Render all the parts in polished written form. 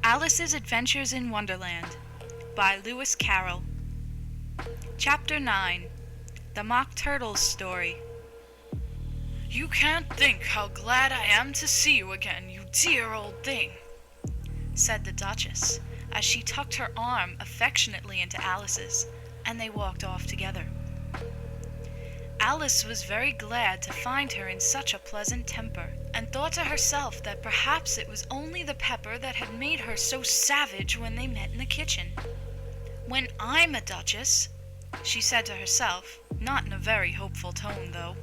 Alice's Adventures in Wonderland by Lewis Carroll. Chapter 9. The Mock Turtle's Story. "You can't think how glad I am to see you again, you dear old thing," said the Duchess, as she tucked her arm affectionately into Alice's, and they walked off together. Alice was very glad to find her in such a pleasant temper, and thought to herself that perhaps it was only the pepper that had made her so savage when they met in the kitchen. "When I'm a duchess," she said to herself, not in a very hopeful tone, though,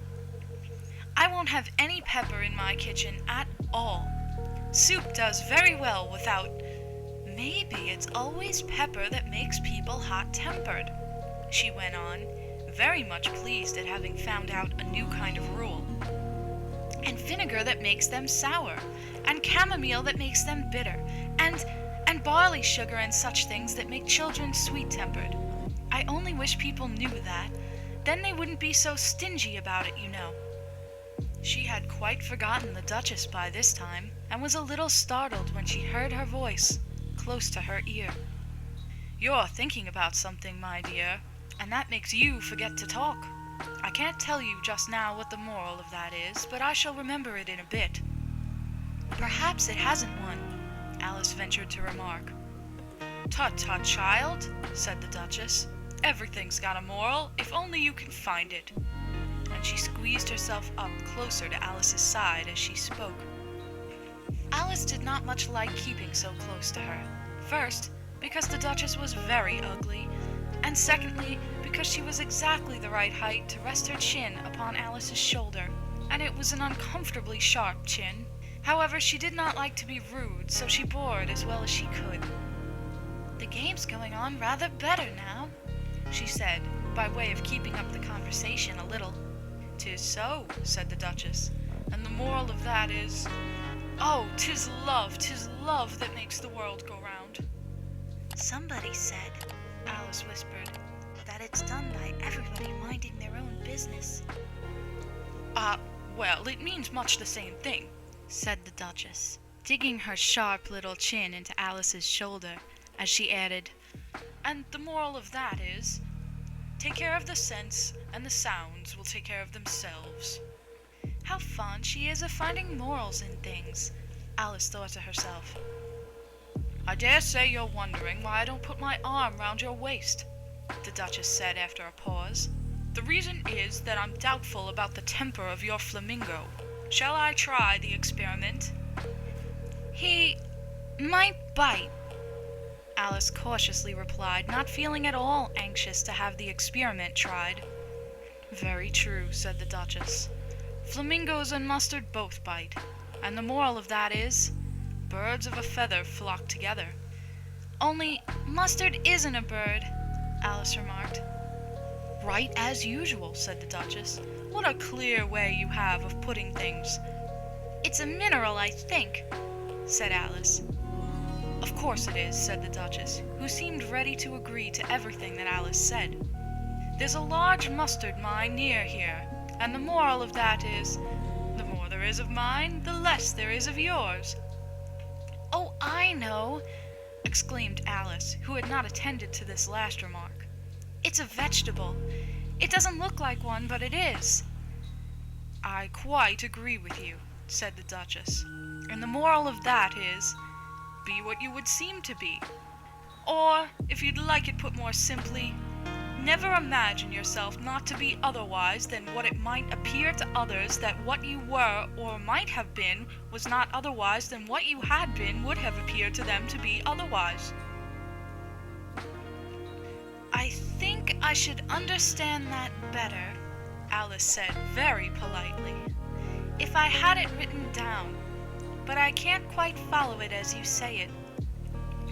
"I won't have any pepper in my kitchen at all. Soup does very well without. Maybe it's always pepper that makes people hot-tempered," she went on, very much pleased at having found out a new kind of rule. "And vinegar that makes them sour, and chamomile that makes them bitter, and barley sugar and such things that make children sweet-tempered. I only wish people knew that. Then they wouldn't be so stingy about it, you know." She had quite forgotten the Duchess by this time, and was a little startled when she heard her voice close to her ear. "You're thinking about something, my dear, and that makes you forget to talk. I can't tell you just now what the moral of that is, but I shall remember it in a bit." "Perhaps it hasn't one," Alice ventured to remark. "Tut-tut, child," said the Duchess. "Everything's got a moral, if only you can find it." And she squeezed herself up closer to Alice's side as she spoke. Alice did not much like keeping so close to her. First, because the Duchess was very ugly, and secondly, because she was exactly the right height to rest her chin upon Alice's shoulder, and it was an uncomfortably sharp chin. However, she did not like to be rude, so she bore it as well as she could. "The game's going on rather better now," she said, by way of keeping up the conversation a little. "'Tis so," said the Duchess, "and the moral of that is, oh, 'tis love that makes the world go round." "Somebody said," Alice whispered, "that it's done by everybody minding their own business." Well, it means much the same thing," said the Duchess, digging her sharp little chin into Alice's shoulder, as she added, "and the moral of that is, take care of the sense, and the sounds will take care of themselves." How fond she is of finding morals in things, Alice thought to herself. "I dare say you're wondering why I don't put my arm round your waist," the Duchess said after a pause. "The reason is that I'm doubtful about the temper of your flamingo. Shall I try the experiment?" "He might bite," Alice cautiously replied, not feeling at all anxious to have the experiment tried. "Very true," said the Duchess. "Flamingos and mustard both bite, and the moral of that is, birds of a feather flock together." "Only mustard isn't a bird," Alice remarked. "Right as usual," said the Duchess. "What a clear way you have of putting things." "It's a mineral, I think," said Alice. "Of course it is," said the Duchess, who seemed ready to agree to everything that Alice said. "There's a large mustard mine near here, and the moral of that is, the more there is of mine, the less there is of yours." "Oh, I know," exclaimed Alice, who had not attended to this last remark. "It's a vegetable. It doesn't look like one, but it is." "I quite agree with you," said the Duchess, "and the moral of that is, be what you would seem to be. Or, if you'd like it put more simply, never imagine yourself not to be otherwise than what it might appear to others that what you were or might have been was not otherwise than what you had been would have appeared to them to be otherwise." "I think I should understand that better," Alice said very politely, "if I had it written down, but I can't quite follow it as you say it."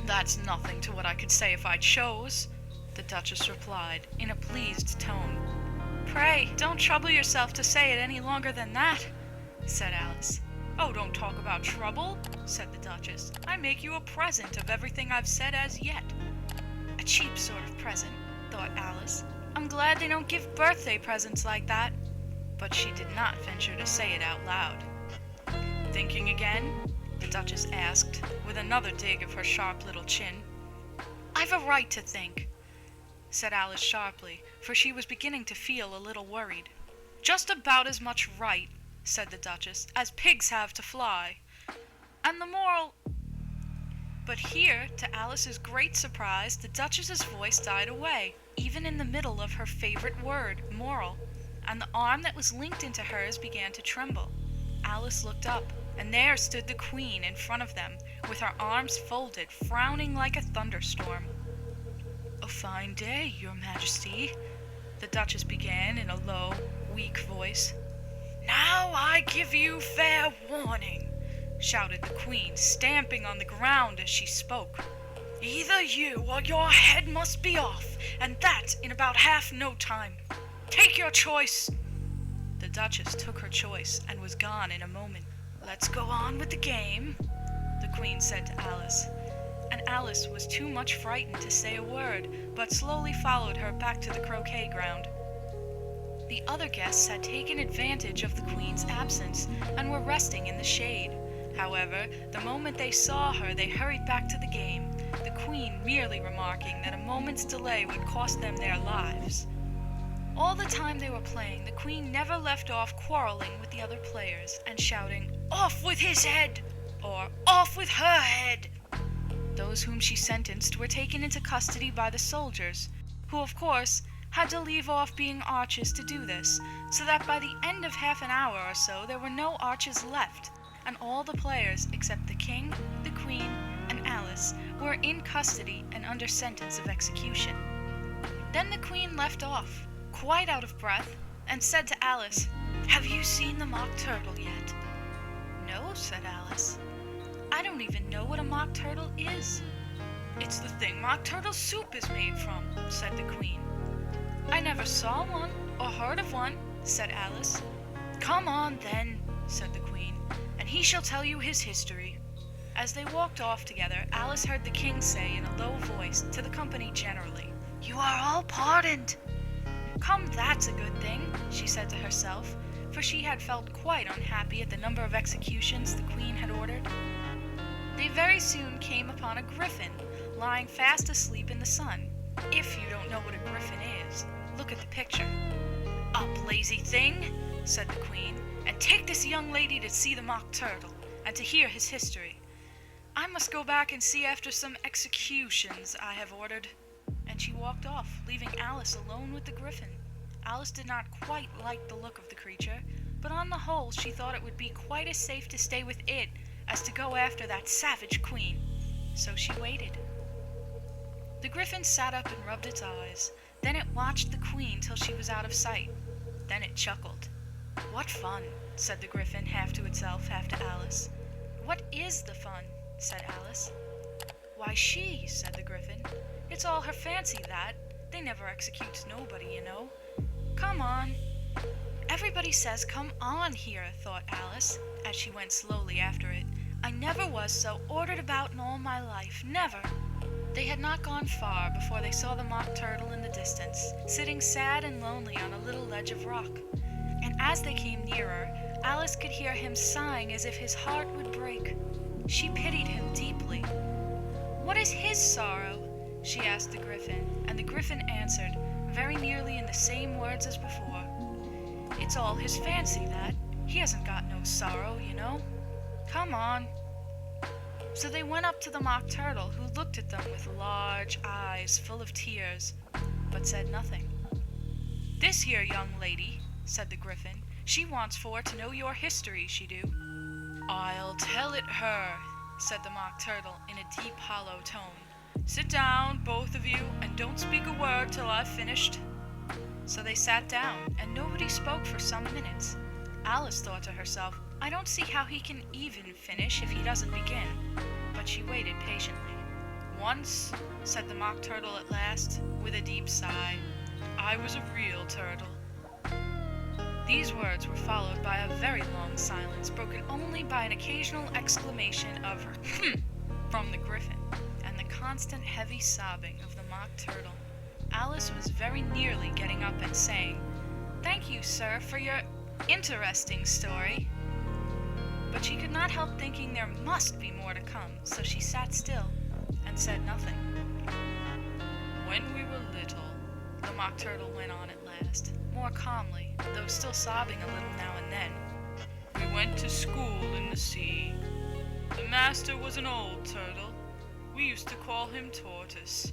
"That's nothing to what I could say if I chose," the Duchess replied, in a pleased tone. "Pray, don't trouble yourself to say it any longer than that," said Alice. "Oh, don't talk about trouble," said the Duchess. "I make you a present of everything I've said as yet." "A cheap sort of present," thought Alice. "I'm glad they don't give birthday presents like that." But she did not venture to say it out loud. "Thinking again?" the Duchess asked, with another dig of her sharp little chin. "I've a right to think," said Alice sharply, for she was beginning to feel a little worried. "Just about as much right," said the Duchess, "as pigs have to fly. And the moral—" But here, to Alice's great surprise, the Duchess's voice died away, even in the middle of her favorite word, moral, and the arm that was linked into hers began to tremble. Alice looked up, and there stood the Queen in front of them, with her arms folded, frowning like a thunderstorm. "A fine day, Your Majesty," the Duchess began in a low, weak voice. "Now I give you fair warning," shouted the Queen, stamping on the ground as she spoke. "Either you or your head must be off, and that in about half no time. Take your choice." The Duchess took her choice and was gone in a moment. "Let's go on with the game," the Queen said to Alice, and Alice was too much frightened to say a word, but slowly followed her back to the croquet ground. The other guests had taken advantage of the Queen's absence and were resting in the shade. However, the moment they saw her, they hurried back to the game, the Queen merely remarking that a moment's delay would cost them their lives. All the time they were playing, the Queen never left off quarreling with the other players and shouting, "Off with his head!" or "Off with her head!" Those whom she sentenced were taken into custody by the soldiers, who, of course, had to leave off being archers to do this, so that by the end of half an hour or so there were no archers left, and all the players except the King, the Queen, and Alice were in custody and under sentence of execution. Then the Queen left off, quite out of breath, and said to Alice, "Have you seen the mock turtle yet?" "No," said Alice. "I don't even know what a mock turtle is." "It's the thing mock turtle soup is made from," said the Queen. "I never saw one or heard of one," said Alice. "Come on, then," said the Queen, "and he shall tell you his history." As they walked off together, Alice heard the King say in a low voice to the company generally, "You are all pardoned." "Come, that's a good thing," she said to herself, for she had felt quite unhappy at the number of executions the Queen had ordered. They very soon came upon a griffin, lying fast asleep in the sun. If you don't know what a griffin is, look at the picture. "Up, lazy thing," said the Queen, "and take this young lady to see the mock turtle, and to hear his history. I must go back and see after some executions I have ordered." And she walked off, leaving Alice alone with the griffin. Alice did not quite like the look of the creature, but on the whole she thought it would be quite as safe to stay with it as to go after that savage Queen. So she waited. The griffin sat up and rubbed its eyes. Then it watched the Queen till she was out of sight. Then it chuckled. "What fun," said the griffin, half to itself, half to Alice. "What is the fun?" said Alice. "Why, she," said the griffin. "It's all her fancy, that. They never executes nobody, you know. Come on." "Everybody says come on here," thought Alice, as she went slowly after it. "I never was so ordered about in all my life, never." They had not gone far before they saw the mock turtle in the distance, sitting sad and lonely on a little ledge of rock. And as they came nearer, Alice could hear him sighing as if his heart would break. She pitied him deeply. "What is his sorrow?" she asked the griffin, and the griffin answered, very nearly in the same words as before. "It's all his fancy, that. He hasn't got no sorrow, you know. Come on." So they went up to the mock turtle, who looked at them with large eyes full of tears, but said nothing. "This here young lady," said the griffin, "she wants for to know your history, she do." "I'll tell it her," said the mock turtle in a deep, hollow tone. "Sit down, both of you, and don't speak a word till I've finished." So they sat down, and nobody spoke for some minutes. Alice thought to herself, "I don't see how he can even finish if he doesn't begin." But she waited patiently. "Once," said the mock turtle at last, with a deep sigh, "I was a real turtle." These words were followed by a very long silence, broken only by an occasional exclamation of from the griffin, and the constant heavy sobbing of the mock turtle. Alice was very nearly getting up and saying, "Thank you, sir, for your interesting story." But she could not help thinking there must be more to come, so she sat still and said nothing. When we were little, the Mock Turtle went on at last, more calmly, though still sobbing a little now and then. We went to school in the sea. The master was an old turtle. We used to call him Tortoise.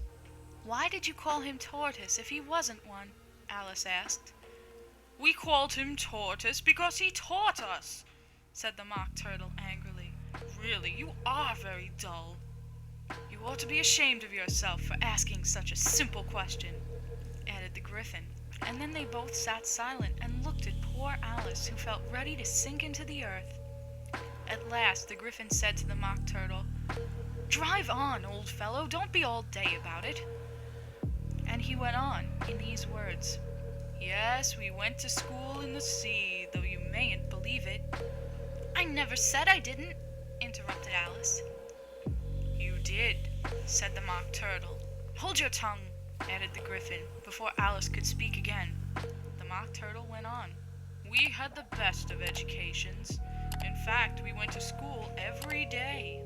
Why did you call him Tortoise if he wasn't one? Alice asked. We called him Tortoise because he taught us, said the Mock Turtle angrily. Really, you are very dull. You ought to be ashamed of yourself for asking such a simple question, added the Gryphon. And then they both sat silent and looked at poor Alice, who felt ready to sink into the earth. At last the Gryphon said to the Mock Turtle, Drive on, old fellow, don't be all day about it. And he went on in these words. Yes, we went to school in the sea, though you mayn't believe it. I never said I didn't, interrupted Alice. You did, said the Mock Turtle. Hold your tongue, added the Gryphon, before Alice could speak again. The Mock Turtle went on. We had the best of educations. In fact, we went to school every day.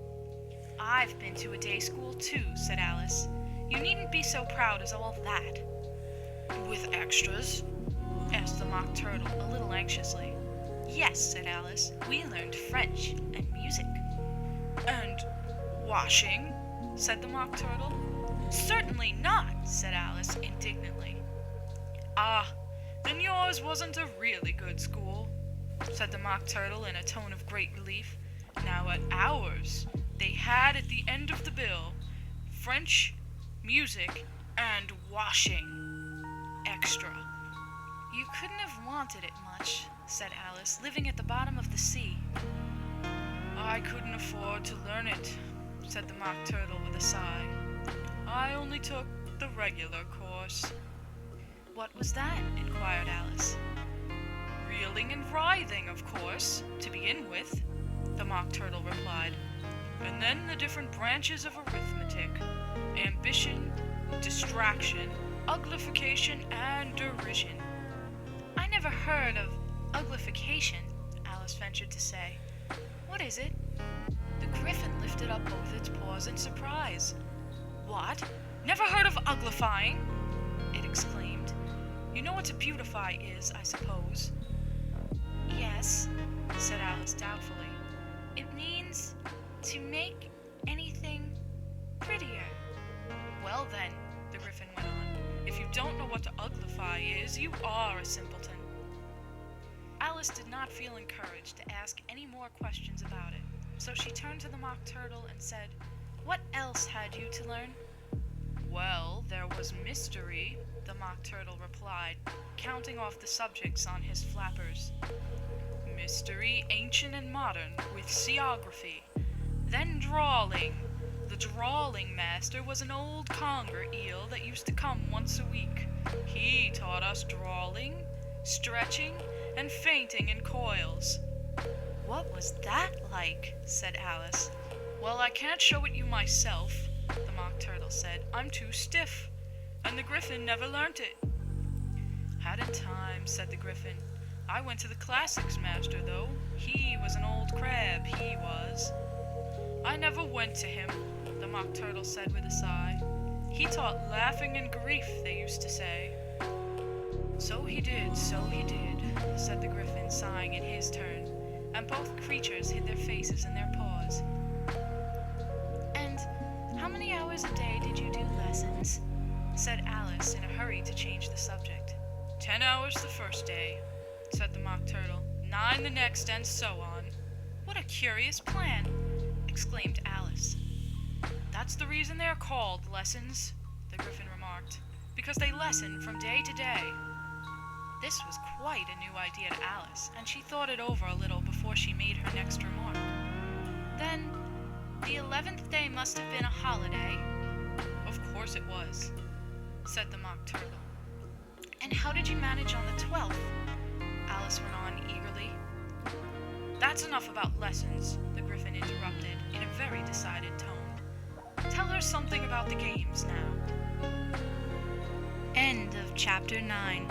I've been to a day school too, said Alice. You needn't be so proud as all that. With extras? Asked the Mock Turtle a little anxiously. Yes, said Alice. We learned French and music. And washing? Said the Mock Turtle. Certainly not, said Alice indignantly. Ah, then yours wasn't a really good school, said the Mock Turtle in a tone of great relief. Now at ours, they had at the end of the bill French, music, and washing. Extra. You couldn't have wanted it much, said Alice, living at the bottom of the sea. I couldn't afford to learn it, said the Mock Turtle with a sigh. I only took the regular course. What was that? Inquired Alice. Reeling and writhing, of course, to begin with, the Mock Turtle replied. And then the different branches of arithmetic. Ambition, distraction, uglification, and derision. I never heard of uglification, Alice ventured to say. What is it? The Gryphon lifted up both its paws in surprise. What? Never heard of uglifying? It exclaimed. You know what to beautify is, I suppose. Yes, said Alice doubtfully. It means to make anything prettier. Well then, the Gryphon went on, if you don't know what to uglify is, you are a simpleton. Alice did not feel encouraged to ask any more questions about it, so she turned to the Mock Turtle and said, What else had you to learn? Well, there was mystery, the Mock Turtle replied, counting off the subjects on his flappers. Mystery, ancient and modern, with seaography. Then drawling. The drawling master was an old conger eel that used to come once a week. He taught us drawling, stretching, and fainting in coils. What was that like? Said Alice. Well, I can't show it you myself, the Mock Turtle said. I'm too stiff, and the Gryphon never learnt it. Hadn't time, said the Gryphon. I went to the classics master, though. He was an old crab, he was. I never went to him, the Mock Turtle said with a sigh. He taught laughing and grief, they used to say. So he did, said the Gryphon, sighing in his turn, and both creatures hid their faces in their paws. And how many hours a day did you do lessons? Said Alice in a hurry to change the subject. 10 hours the first day, said the Mock Turtle, 9 the next, and so on. What a curious plan, exclaimed Alice. That's the reason they're called lessons, the Gryphon remarked, because they lesson from day to day. This was quite a new idea to Alice, and she thought it over a little before she made her next remark. Then, the 11th day must have been a holiday. Of course it was, said the Mock Turtle. And how did you manage on the 12th? Alice went on eagerly. That's enough about lessons, the Gryphon interrupted in a very decided tone. Tell her something about the games now. End of chapter 9.